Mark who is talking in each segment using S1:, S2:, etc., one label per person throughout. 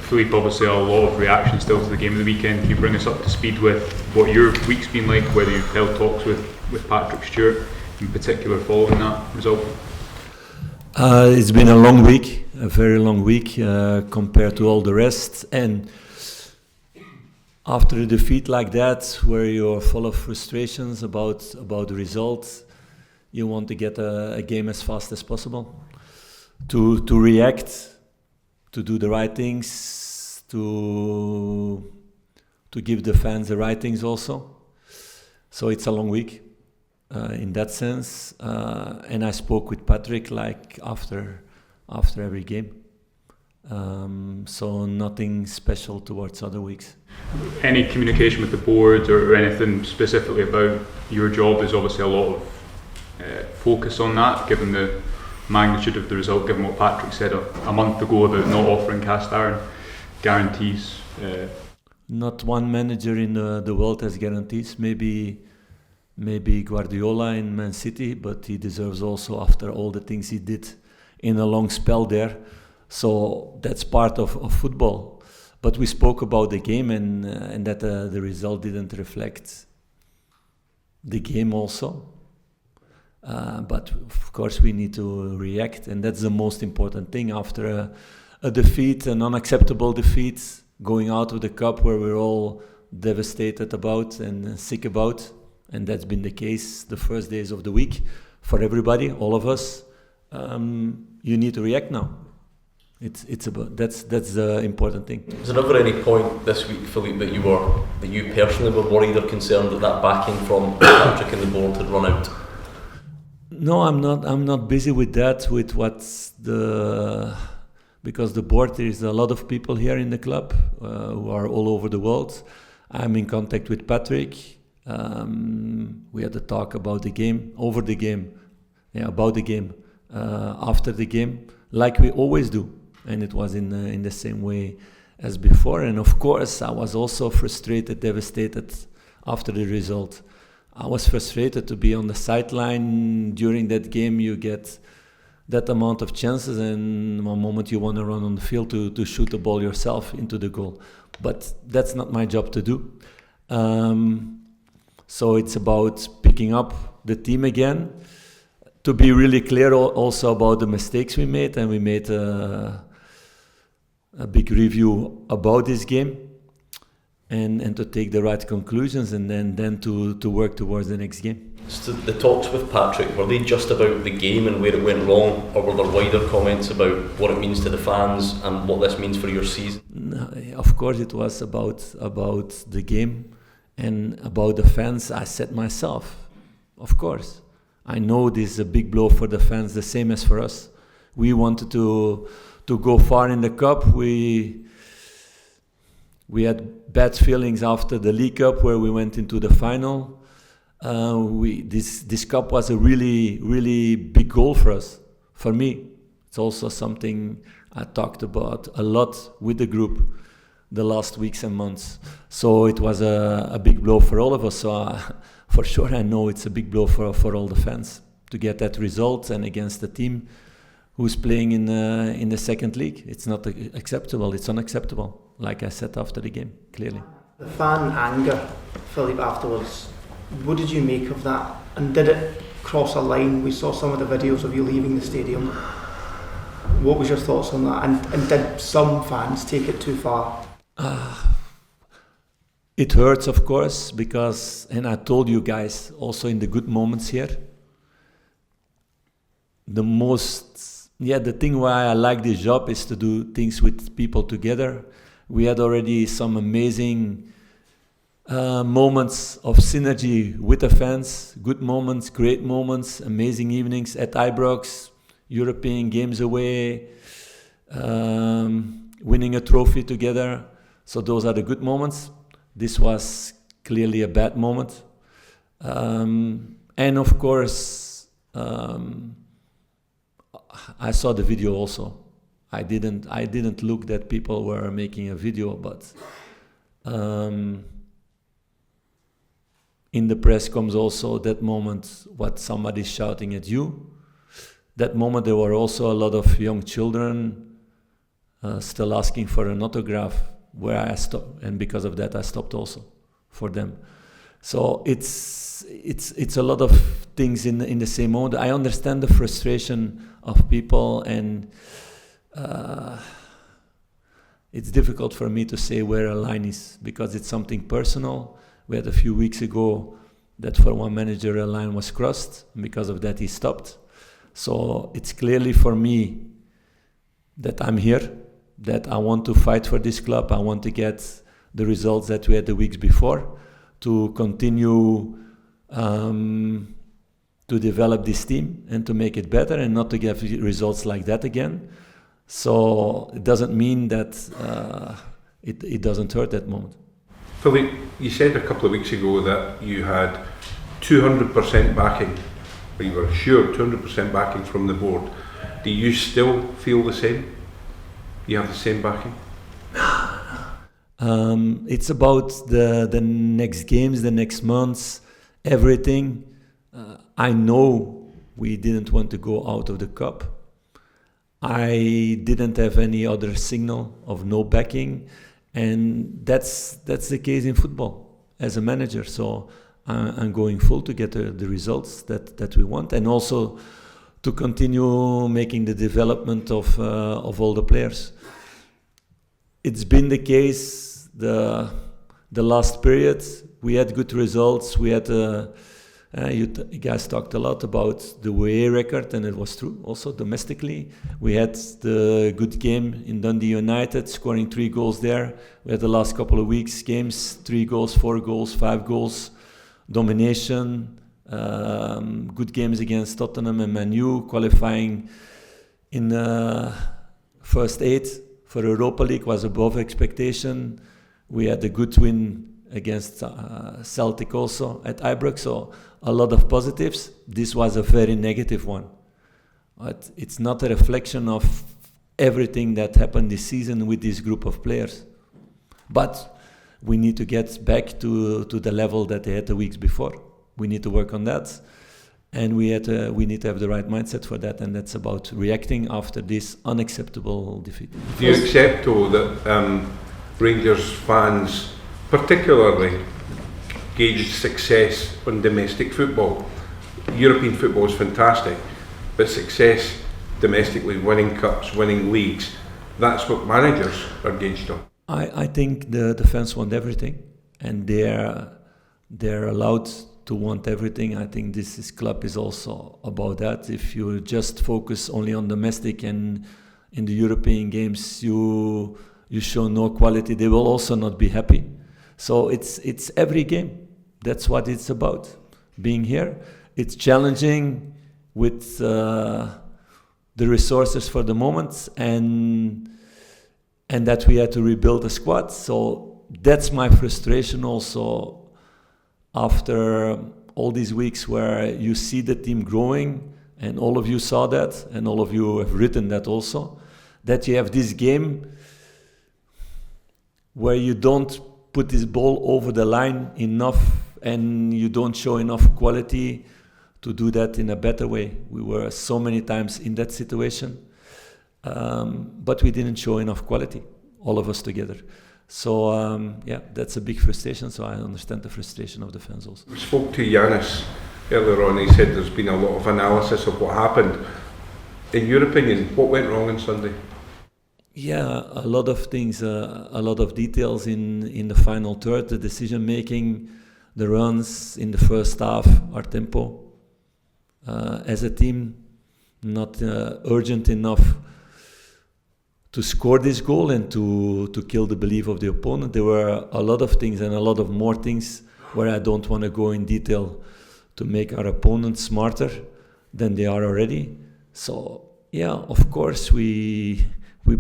S1: Philippe, obviously a lot of reaction still to the game of the weekend. Can you bring us up to speed with what your week's been like, whether you've held talks with Patrick Stewart in particular following that result?
S2: It's been a long week, a very long week compared to all the rest, and after a defeat like that, where you're full of frustrations about the results, you want to get a game as fast as possible, to react, to do the right things, to give the fans the right things also. So it's a long week in that sense, and I spoke with Patrick like after every game. So nothing special towards other weeks.
S1: Any communication with the board or anything specifically about your job? Is obviously a lot of focus on that, given the magnitude of the result, given what Patrick said a month ago about not offering cast iron guarantees.
S2: Not one manager in the world has guarantees. Maybe Guardiola in Man City, but he deserves also after all the things he did in a long spell there. So that's part of football. But we spoke about the game and that the result didn't reflect the game also. But of course we need to react, and that's the most important thing after a defeat, an unacceptable defeat, going out of the cup where we're all devastated about and sick about. And that's been the case the first days of the week for everybody, all of us. You need to react now. It's about that's the important thing.
S3: Was there ever any point this week, Philippe, that you personally were worried or concerned that backing from Patrick and the board had run out?
S2: No, I'm not busy with that. With what's because the board, there is a lot of people here in the club who are all over the world. I'm in contact with Patrick. We had a talk about the game, over the game, about the game, after the game, like we always do. And it was in the same way as before. And of course, I was also frustrated, devastated after the result. I was frustrated to be on the sideline during that game. You get that amount of chances, and one moment you want to run on the field to shoot the ball yourself into the goal. But that's not my job to do. So it's about picking up the team again, to be really clear also about the mistakes we made, and we made a big review about this game, and to take the right conclusions, and then to work towards the next game.
S3: So the talks with Patrick, were they just about the game and where it went wrong, or were there wider comments about what it means to the fans and what this means for your season?
S2: No, of course it was about the game and about the fans. I said myself, of course, I know this is a big blow for the fans, the same as for us. We wanted to go far in the cup. We had bad feelings after the League Cup where we went into the final. This cup was a really, really big goal for us. For me, it's also something I talked about a lot with the group the last weeks and months. So it was a big blow for all of us. So for sure I know it's a big blow for all the fans to get that result, and against the team who's playing in the second league. It's not acceptable. It's unacceptable, like I said after the game, clearly.
S4: The fan anger, Philippe, afterwards, what did you make of that? And did it cross a line? We saw some of the videos of you leaving the stadium. What was your thoughts on that? And did some fans take it too far?
S2: It hurts, of course, because, and I told you guys also in the good moments here, the thing why I like this job is to do things with people together. We had already some amazing moments of synergy with the fans, good moments, great moments, amazing evenings at Ibrox, European games away, winning a trophy together. So those are the good moments. This was clearly a bad moment. And of course, I saw the video also. I didn't look that people were making a video, but in the press comes also that moment what somebody's shouting at you. That moment there were also a lot of young children still asking for an autograph, where I stopped, and because of that I stopped also for them. So it's a lot of things in the same mode. I understand the frustration of people, and it's difficult for me to say where a line is, because it's something personal. We had a few weeks ago that for one manager a line was crossed, and because of that he stopped. So it's clearly for me that I'm here, that I want to fight for this club. I want to get the results that we had the weeks before, to continue to develop this team and to make it better, and not to get results like that again. So it doesn't mean that it doesn't hurt that moment.
S5: Philippe, you said a couple of weeks ago that you had 200% backing, or you were sure 200% backing from the board. Do you still feel the same? You have the same backing?
S2: It's about the next games, the next months, everything. I know we didn't want to go out of the cup. I didn't have any other signal of no backing, and that's the case in football as a manager. So I'm going full to get the results that we want, and also to continue making the development of all the players. It's been the case the last period. We had good results. We had you guys talked a lot about the away record, and it was true. Also domestically, we had the good game in Dundee United, scoring 3 goals there. We had the last couple of weeks games, 3 goals, 4 goals, 5 goals, domination. Good games against Tottenham and Man U, qualifying in first 8 for Europa League was above expectation. We had a good win against Celtic also at Ibrox, so a lot of positives. This was a very negative one. But it's not a reflection of everything that happened this season with this group of players. But we need to get back to the level that they had the weeks before. We need to work on that, and we need to have the right mindset for that, and that's about reacting after this unacceptable defeat.
S5: Do you accept, though, that Rangers fans particularly gauge success on domestic football? European football is fantastic, but success domestically, winning cups, winning leagues, that's what managers are gauged on.
S2: I think the fans want everything, and they're allowed to want everything. I think this club is also about that. If you just focus only on domestic and in the European games you show no quality, they will also not be happy. So it's every game. That's what it's about. Being here, it's challenging with the resources for the moment, and that we had to rebuild a squad. So that's my frustration also. After all these weeks where you see the team growing, and all of you saw that, and all of you have written that also, that you have this game where you don't put this ball over the line enough, and you don't show enough quality to do that in a better way. We were so many times in that situation, but we didn't show enough quality, all of us together. So that's a big frustration. So I understand the frustration of the fans also.
S5: We spoke to Giannis earlier on. He said there's been a lot of analysis of what happened. In your opinion, what went wrong on Sunday?
S2: Yeah, a lot of things, a lot of details in the final third, the decision making, the runs in the first half, our tempo. As a team, not urgent enough to score this goal and to kill the belief of the opponent. There were a lot of things, and a lot of more things where I don't want to go in detail, to make our opponents smarter than they are already. So yeah, of course we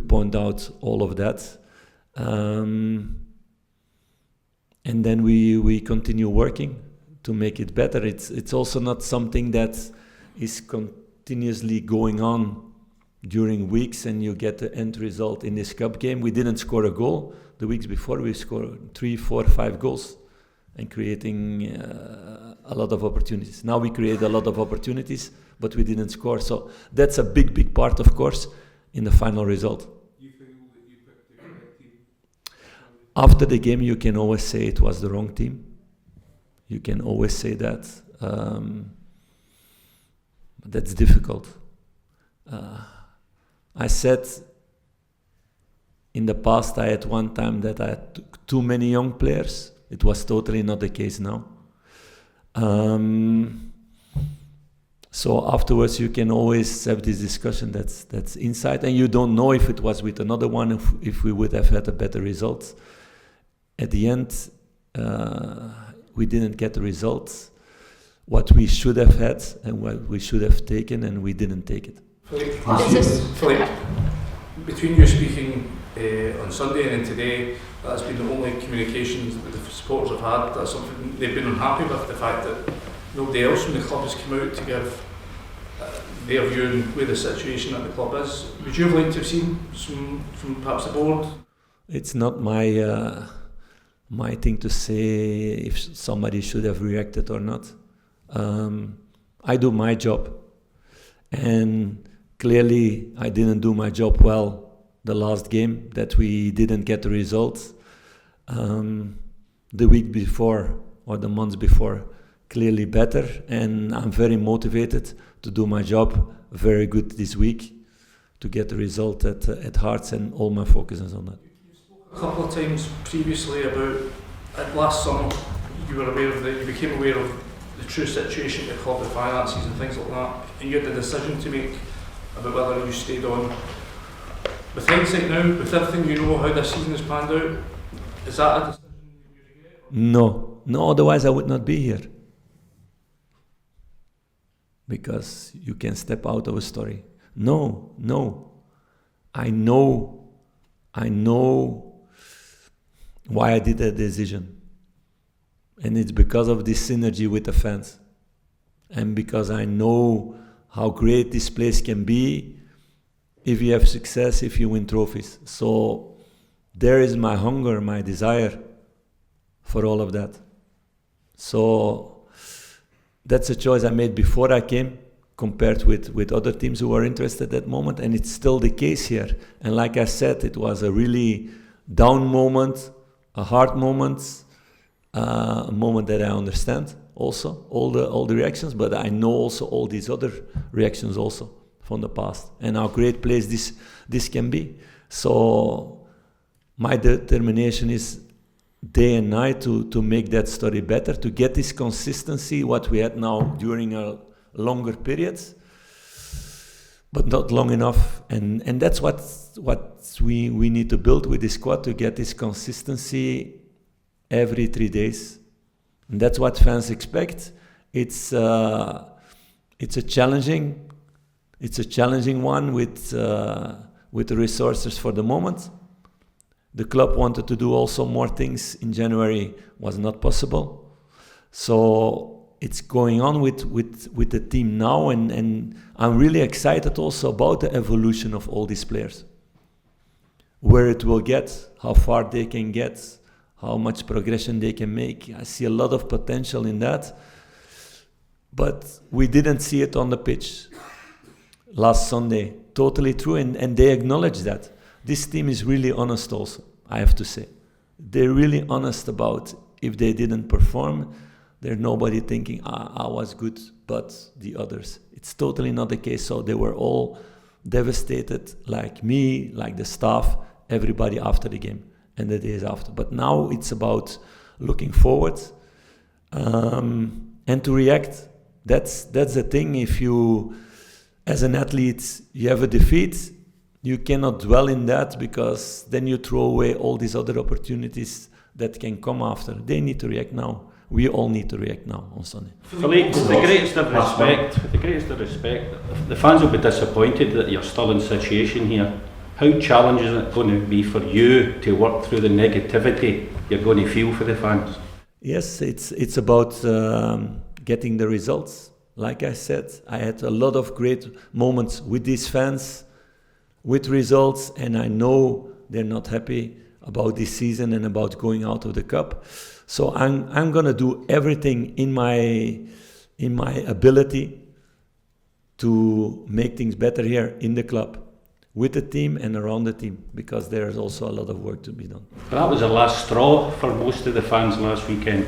S2: point out all of that, and then we continue working to make it better. It's also not something that is continuously going on during weeks and you get the end result. In this cup game, we didn't score a goal. The weeks before, we scored 3, 4, 5 goals and creating a lot of opportunities. Now we create a lot of opportunities, but we didn't score. So that's a big part, of course, in the final result.
S5: You feel
S2: After the game, you can always say it was the wrong team. You can always say that. That's difficult. I said in the past, I had one time that I had too many young players. It was totally not the case now. So afterwards, you can always have this discussion that's inside, and you don't know if it was with another one, if we would have had a better result. At the end, we didn't get the results what we should have had and what we should have taken, and we didn't take it.
S6: Philippe, between you speaking on Sunday and today, that's been the only communications that the supporters have had. That's something they've been unhappy with, the fact that nobody else from the club has come out to give their view on where the situation at the club is. Would you have liked to have seen some from perhaps the board?
S2: It's not my thing to say if somebody should have reacted or not. I do my job, and clearly I didn't do my job well the last game, that we didn't get the results. The week before or the months before, clearly better, and I'm very motivated to do my job very good this week to get the result at Hearts, and all my focus is on that.
S6: A couple of times previously about last summer, you became aware of the true situation at the club, the finances and things like that, and you had the decision to make about whether you stayed on. With hindsight now, with everything you know how this season has panned out, is that a decision you regret?
S2: No, otherwise I would not be here. Because you can step out of a story. No. I know why I did that decision. And it's because of this synergy with the fans. And because I know how great this place can be if you have success, if you win trophies. So there is my hunger, my desire for all of that. So that's a choice I made before I came, compared with other teams who were interested at that moment, and it's still the case here. And like I said, it was a really down moment, a hard moment, a moment that I understand also, all the reactions, but I know also all these other reactions also from the past, and how great place this can be. So my determination is day and night to make that story better, to get this consistency, what we had now during a longer periods, but not long enough. And that's what we need to build with this squad, to get this consistency every 3 days. And that's what fans expect. It's a challenging one with the resources for the moment. The club wanted to do also more things in January, was not possible. So it's going on with the team now, and I'm really excited also about the evolution of all these players. Where it will get, how far they can get, how much progression they can make. I see a lot of potential in that. But we didn't see it on the pitch last Sunday. Totally true, and they acknowledge that. This team is really honest also, I have to say. They're really honest about if they didn't perform, there's nobody thinking, I was good, but the others. It's totally not the case. So they were all devastated, like me, like the staff, everybody after the game and the days after. But now it's about looking forward and to react. That's the thing. If you, as an athlete, you have a defeat, you cannot dwell in that, because then you throw away all these other opportunities that can come after. They need to react now. We all need to react now on Sunday.
S7: Philippe, with the greatest of respect, the fans will be disappointed that you're still in situation here. How challenging is it going to be for you to work through the negativity you're going to feel for the fans?
S2: Yes, it's about getting the results. Like I said, I had a lot of great moments with these fans, with results, and I know they're not happy about this season and about going out of the cup. So I'm gonna do everything in my ability to make things better here in the club, with the team and around the team, because there's also a lot of work to be done.
S7: But that was the last straw for most of the fans last weekend.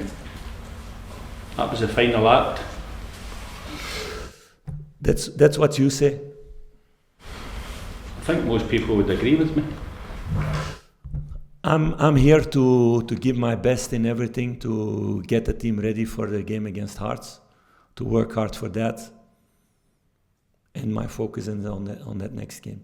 S7: That was the final act.
S2: That's what you say.
S7: I think most people would agree with me.
S2: I'm here to give my best in everything to get the team ready for the game against Hearts, to work hard for that, and my focus is on that next game.